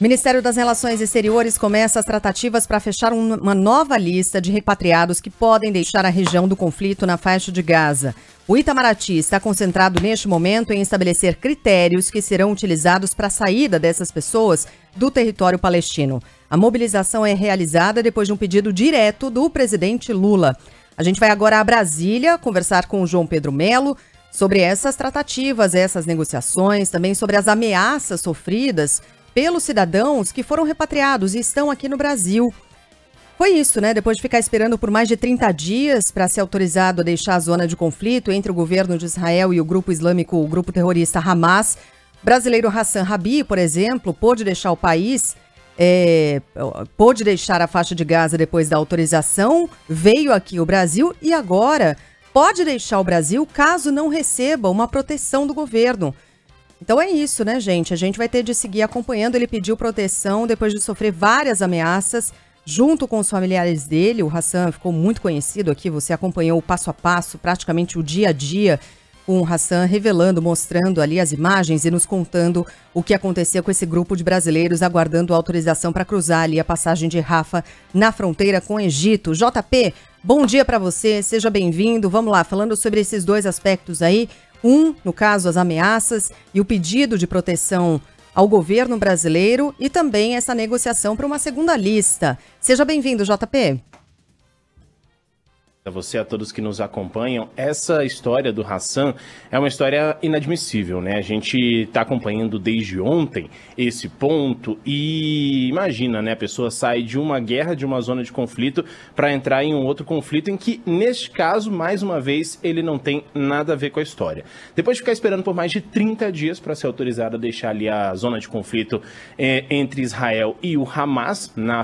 Ministério das Relações Exteriores começa as tratativas para fechar uma nova lista de repatriados que podem deixar a região do conflito na faixa de Gaza. O Itamaraty está concentrado neste momento em estabelecer critérios que serão utilizados para a saída dessas pessoas do território palestino. A mobilização é realizada depois de um pedido direto do presidente Lula. A gente vai agora a Brasília conversar com o João Pedro Melo sobre essas tratativas, essas negociações, também sobre as ameaças sofridas pelos cidadãos que foram repatriados e estão aqui no Brasil. Foi isso, né? Depois de ficar esperando por mais de 30 dias para ser autorizado a deixar a zona de conflito entre o governo de Israel e o grupo islâmico, o grupo terrorista Hamas, o brasileiro Hassan Rabi, por exemplo, pôde deixar o país, pôde deixar a faixa de Gaza depois da autorização, veio aqui ao Brasil e agora pode deixar o Brasil caso não receba uma proteção do governo. Então é isso, né, gente? A gente vai ter de seguir acompanhando. Ele pediu proteção depois de sofrer várias ameaças junto com os familiares dele. O Hassan ficou muito conhecido aqui. Você acompanhou o passo a passo, praticamente o dia a dia, com o Hassan revelando, mostrando ali as imagens e nos contando o que aconteceu com esse grupo de brasileiros aguardando autorização para cruzar ali a passagem de Rafah na fronteira com o Egito. JP, bom dia para você, seja bem-vindo. Vamos lá, falando sobre esses dois aspectos aí. No caso, as ameaças e o pedido de proteção ao governo brasileiro e também essa negociação para uma segunda lista. Seja bem-vindo, JP. A você, a todos que nos acompanham, essa história do Hassan é uma história inadmissível, né? A gente está acompanhando desde ontem esse ponto e imagina, né? A pessoa sai de uma guerra, de uma zona de conflito para entrar em um outro conflito em que, neste caso, mais uma vez, ele não tem nada a ver com a história. Depois de ficar esperando por mais de 30 dias para ser autorizado a deixar ali a zona de conflito entre Israel e o Hamas na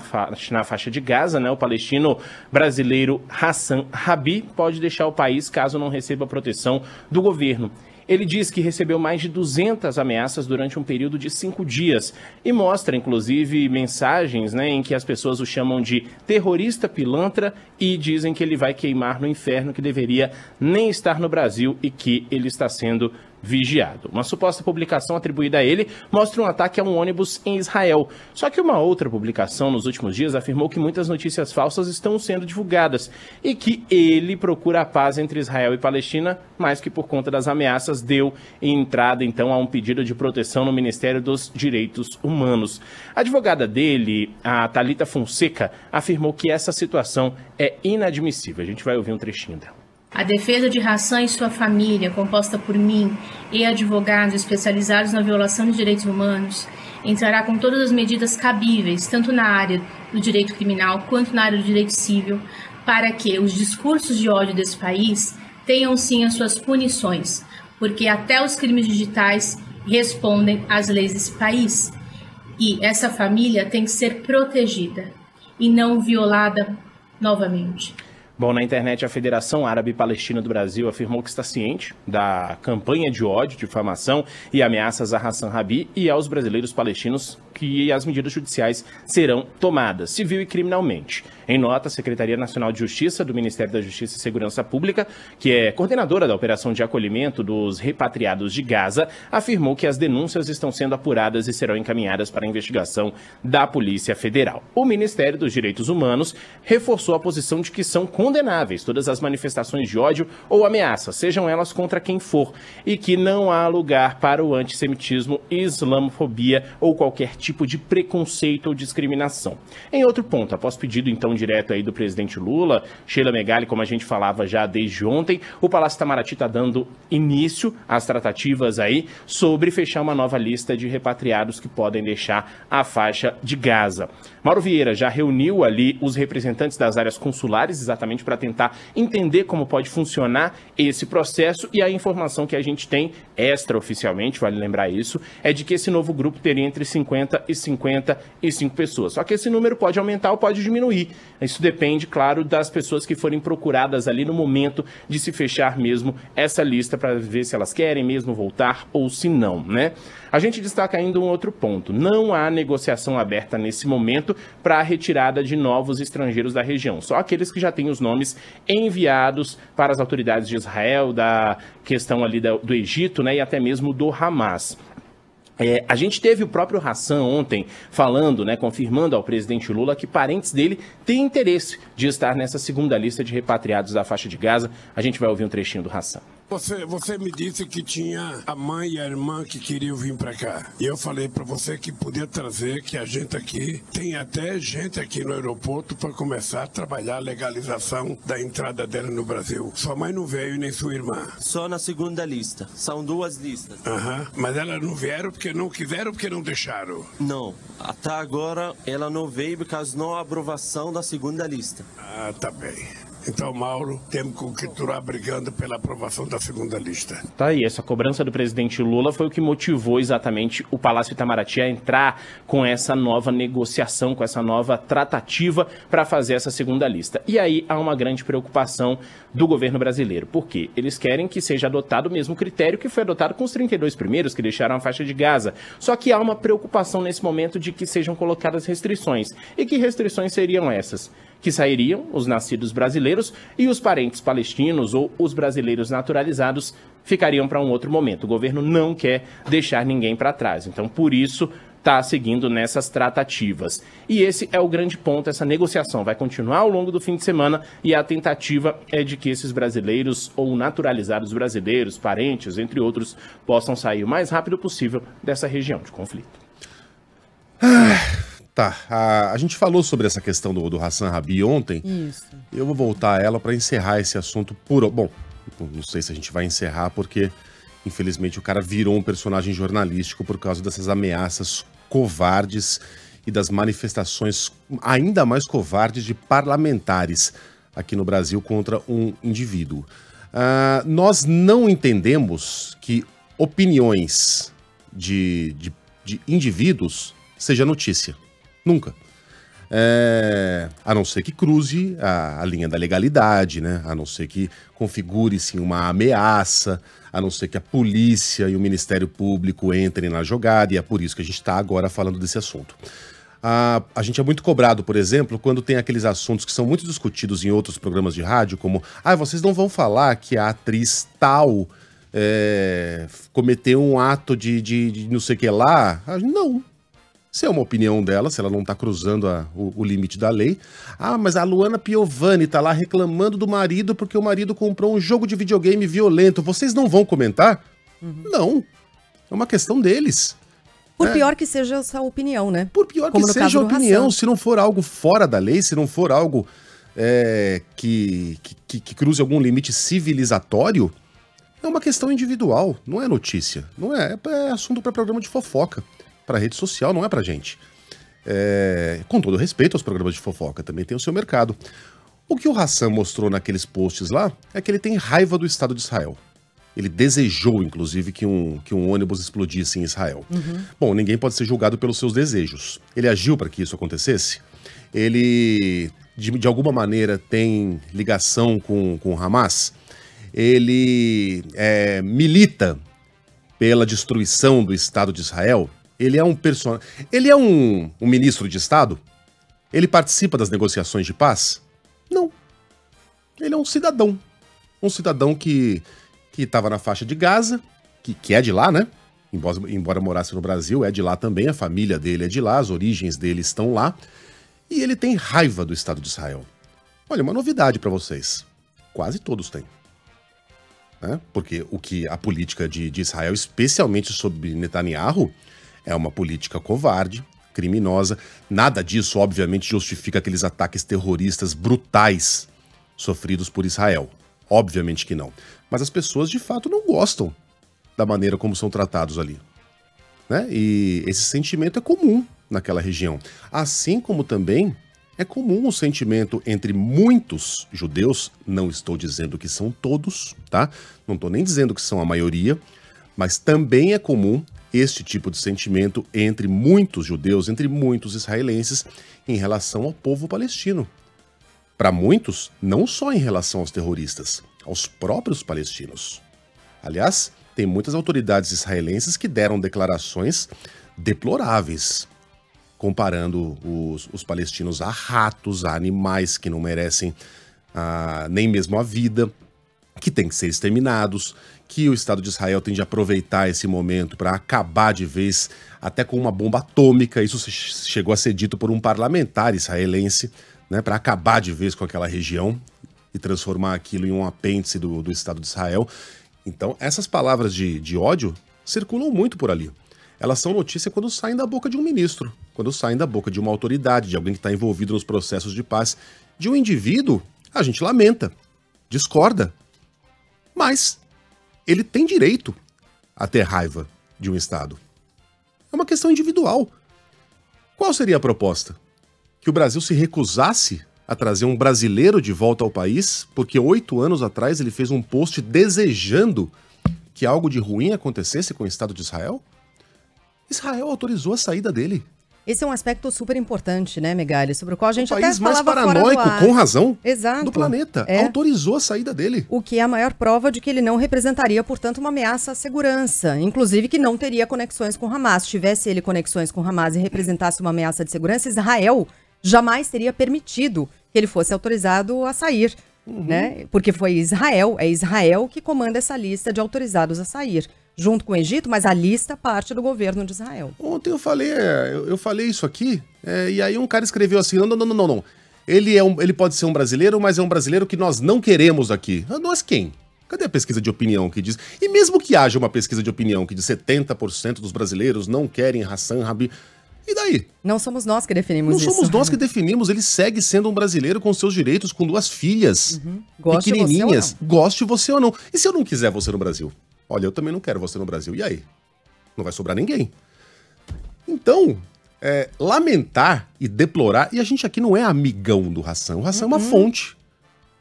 faixa de Gaza, né? O palestino brasileiro Hassan Rabi pode deixar o país caso não receba proteção do governo. Ele diz que recebeu mais de 200 ameaças durante um período de 5 dias e mostra, inclusive, mensagens, né, em que as pessoas o chamam de terrorista pilantra e dizem que ele vai queimar no inferno, que deveria nem estar no Brasil e que ele está sendo vigiado. Uma suposta publicação atribuída a ele mostra um ataque a um ônibus em Israel. Só que uma outra publicação nos últimos dias afirmou que muitas notícias falsas estão sendo divulgadas e que ele procura a paz entre Israel e Palestina, mas que por conta das ameaças deu entrada então a um pedido de proteção no Ministério dos Direitos Humanos. A advogada dele, a Thalita Fonseca, afirmou que essa situação é inadmissível. A gente vai ouvir um trechinho dela. A defesa de Hassan e sua família, composta por mim e advogados especializados na violação dos direitos humanos, entrará com todas as medidas cabíveis, tanto na área do direito criminal quanto na área do direito civil, para que os discursos de ódio desse país tenham sim as suas punições, porque até os crimes digitais respondem às leis desse país. E essa família tem que ser protegida e não violada novamente. Bom, na internet, a Federação Árabe Palestina do Brasil afirmou que está ciente da campanha de ódio, difamação e ameaças a Hassan Rabi e aos brasileiros palestinos que as medidas judiciais serão tomadas, civil e criminalmente. Em nota, a Secretaria Nacional de Justiça do Ministério da Justiça e Segurança Pública, que é coordenadora da operação de acolhimento dos repatriados de Gaza, afirmou que as denúncias estão sendo apuradas e serão encaminhadas para a investigação da Polícia Federal. O Ministério dos Direitos Humanos reforçou a posição de que são condenáveis todas as manifestações de ódio ou ameaças, sejam elas contra quem for, e que não há lugar para o antissemitismo, islamofobia ou qualquer tipo de preconceito ou discriminação. Em outro ponto, após pedido então direto aí do presidente Lula, Sheila Megali, como a gente falava já desde ontem, o Palácio Itamaraty está dando início às tratativas aí sobre fechar uma nova lista de repatriados que podem deixar a faixa de Gaza. Mauro Vieira já reuniu ali os representantes das áreas consulares exatamente para tentar entender como pode funcionar esse processo, e a informação que a gente tem extraoficialmente, vale lembrar isso, é de que esse novo grupo teria entre 50 e 55 pessoas. Só que esse número pode aumentar ou pode diminuir. Isso depende, claro, das pessoas que forem procuradas ali no momento de se fechar mesmo essa lista para ver se elas querem mesmo voltar ou se não, né? A gente destaca ainda um outro ponto. Não há negociação aberta nesse momento para a retirada de novos estrangeiros da região. Só aqueles que já têm os nomes enviados para as autoridades de Israel, da questão ali do Egito, né, e até mesmo do Hamas. A gente teve o próprio Hassan ontem falando, né, confirmando ao presidente Lula que parentes dele têm interesse de estar nessa segunda lista de repatriados da faixa de Gaza. A gente vai ouvir um trechinho do Hassan. Você me disse que tinha a mãe e a irmã que queriam vir para cá. E eu falei para você que podia trazer, que a gente aqui, tem até gente aqui no aeroporto para começar a trabalhar a legalização da entrada dela no Brasil. Sua mãe não veio e nem sua irmã. Só na segunda lista. São 2 listas. Mas elas não vieram porque não quiseram ou porque não deixaram? Não. Até agora ela não veio por causa não aprovação da segunda lista. Ah, tá bem. Então, Mauro, temos que continuar brigando pela aprovação da segunda lista. Tá aí, essa cobrança do presidente Lula foi o que motivou exatamente o Palácio Itamaraty a entrar com essa nova negociação, com essa nova tratativa para fazer essa segunda lista. E aí há uma grande preocupação do governo brasileiro. Por quê? Eles querem que seja adotado o mesmo critério que foi adotado com os 32 primeiros que deixaram a faixa de Gaza. Só que há uma preocupação nesse momento de que sejam colocadas restrições. E que restrições seriam essas? Que sairiam os nascidos brasileiros e os parentes palestinos ou os brasileiros naturalizados ficariam para um outro momento. O governo não quer deixar ninguém para trás. Então, por isso, está seguindo nessas tratativas. E esse é o grande ponto, essa negociação vai continuar ao longo do fim de semana e a tentativa é de que esses brasileiros ou naturalizados brasileiros, parentes, entre outros, possam sair o mais rápido possível dessa região de conflito. Tá, a gente falou sobre essa questão do Hassan Rabi ontem. Isso. Eu vou voltar a ela para encerrar esse assunto por... Bom, não sei se a gente vai encerrar porque, infelizmente, o cara virou um personagem jornalístico por causa dessas ameaças covardes e das manifestações ainda mais covardes de parlamentares aqui no Brasil contra um indivíduo. Nós não entendemos que opiniões de indivíduos seja notícia. Nunca. A não ser que cruze a linha da legalidade, né? A não ser que configure-se uma ameaça, a não ser que a polícia e o Ministério Público entrem na jogada, e é por isso que a gente está agora falando desse assunto. A gente é muito cobrado, por exemplo, quando tem aqueles assuntos que são muito discutidos em outros programas de rádio, como, vocês não vão falar que a atriz tal cometeu um ato de não sei o que lá? Não. Se é uma opinião dela, se ela não está cruzando o limite da lei. Mas a Luana Piovani está lá reclamando do marido porque o marido comprou um jogo de videogame violento. Vocês não vão comentar? Não. É uma questão deles. Por pior que seja essa opinião, né? Por pior que seja a opinião, se não for algo fora da lei, se não for algo que cruze algum limite civilizatório, é uma questão individual, não é notícia. Não é assunto para programa de fofoca. Para rede social, não é pra gente. Com todo respeito aos programas de fofoca, também tem o seu mercado. O que o Hassan mostrou naqueles posts lá é que ele tem raiva do Estado de Israel. Ele desejou, inclusive, que um ônibus explodisse em Israel. Bom, ninguém pode ser julgado pelos seus desejos. Ele agiu para que isso acontecesse? Ele, de alguma maneira, tem ligação com o Hamas? Ele milita pela destruição do Estado de Israel? Ele é um personagem. Ele é um ministro de Estado? Ele participa das negociações de paz? Não. Ele é um cidadão. Um cidadão que estava na faixa de Gaza, que é de lá, né? Embora morasse no Brasil, é de lá também. A família dele é de lá, as origens dele estão lá. E ele tem raiva do Estado de Israel. Olha, uma novidade para vocês. Quase todos têm. Porque a política de Israel, especialmente sob Netanyahu, é uma política covarde, criminosa. Nada disso, obviamente, justifica aqueles ataques terroristas brutais sofridos por Israel. Obviamente que não. Mas as pessoas, de fato, não gostam da maneira como são tratados ali. E esse sentimento é comum naquela região. Assim como também é comum o sentimento entre muitos judeus, não estou dizendo que são todos, tá? Não estou nem dizendo que são a maioria, mas também é comum este tipo de sentimento entre muitos judeus, entre muitos israelenses, em relação ao povo palestino. Para muitos, não só em relação aos terroristas, aos próprios palestinos. Aliás, tem muitas autoridades israelenses que deram declarações deploráveis, comparando os palestinos a ratos, a animais que não merecem nem mesmo a vida, que têm que ser exterminados, que o Estado de Israel tem de aproveitar esse momento para acabar de vez, até com uma bomba atômica. Isso chegou a ser dito por um parlamentar israelense, né, para acabar de vez com aquela região e transformar aquilo em um apêndice do Estado de Israel. Então, essas palavras de ódio circulam muito por ali. Elas são notícia quando saem da boca de um ministro, quando saem da boca de uma autoridade, de alguém que está envolvido nos processos de paz. De um indivíduo, a gente lamenta, discorda, mas ele tem direito a ter raiva de um Estado. É uma questão individual. Qual seria a proposta? Que o Brasil se recusasse a trazer um brasileiro de volta ao país, porque 8 anos atrás ele fez um post desejando que algo de ruim acontecesse com o Estado de Israel? Israel autorizou a saída dele. Esse é um aspecto super importante, né, Megali? Sobre o qual a gente até país mais falava paranoico, fora do ar. com razão, Exato. do planeta. Autorizou a saída dele. O que é a maior prova de que ele não representaria, portanto, uma ameaça à segurança. Inclusive que não teria conexões com Hamas. Se tivesse ele conexões com Hamas e representasse uma ameaça de segurança, Israel jamais teria permitido que ele fosse autorizado a sair. Né? Porque foi Israel, é Israel que comanda essa lista de autorizados a sair, junto com o Egito, mas a lista parte do governo de Israel. Ontem eu falei isso aqui, e aí um cara escreveu assim, não. Ele pode ser um brasileiro, mas é um brasileiro que nós não queremos aqui. Nós quem? Cadê a pesquisa de opinião que diz? E mesmo que haja uma pesquisa de opinião que diz 70% dos brasileiros não querem Hassan Rabi, e daí? Não somos nós que definimos isso. Não somos nós que definimos, ele segue sendo um brasileiro com seus direitos, com 2 filhas, pequenininhas, goste você ou não. E se eu não quiser você no Brasil? Olha, eu também não quero você no Brasil. E aí? Não vai sobrar ninguém. Então, lamentar e deplorar... E a gente aqui não é amigão do Hassan. O Hassan é uma fonte.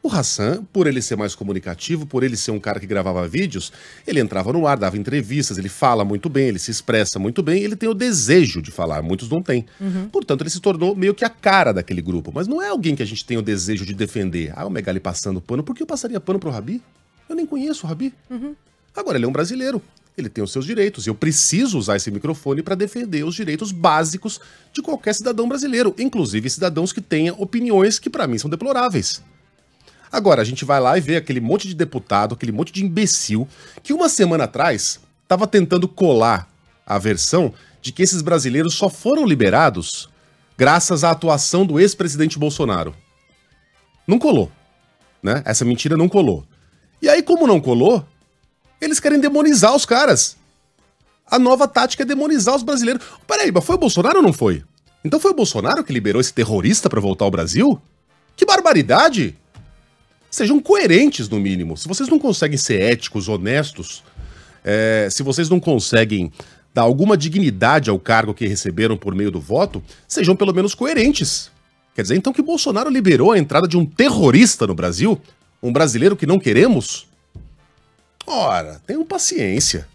O Hassan, por ele ser mais comunicativo, por ele ser um cara que gravava vídeos, ele entrava no ar, dava entrevistas, ele fala muito bem, ele se expressa muito bem, ele tem o desejo de falar, muitos não têm. Portanto, ele se tornou meio que a cara daquele grupo. Mas não é alguém que a gente tem o desejo de defender. O Megali passando pano. Por que eu passaria pano pro Rabi? Eu nem conheço o Rabi. Agora, ele é um brasileiro, ele tem os seus direitos, e eu preciso usar esse microfone para defender os direitos básicos de qualquer cidadão brasileiro, inclusive cidadãos que tenham opiniões que para mim são deploráveis. Agora, a gente vai lá e vê aquele monte de deputado, aquele monte de imbecil, que uma semana atrás estava tentando colar a versão de que esses brasileiros só foram liberados graças à atuação do ex-presidente Bolsonaro. Não colou, né? Essa mentira não colou. E aí, como não colou, eles querem demonizar os caras. A nova tática é demonizar os brasileiros. Peraí, mas foi o Bolsonaro ou não foi? Então foi o Bolsonaro que liberou esse terrorista para voltar ao Brasil? Que barbaridade! Sejam coerentes, no mínimo. Se vocês não conseguem ser éticos, honestos, se vocês não conseguem dar alguma dignidade ao cargo que receberam por meio do voto, sejam pelo menos coerentes. Quer dizer, então, que Bolsonaro liberou a entrada de um terrorista no Brasil? Um brasileiro que não queremos? Ora, tenham paciência.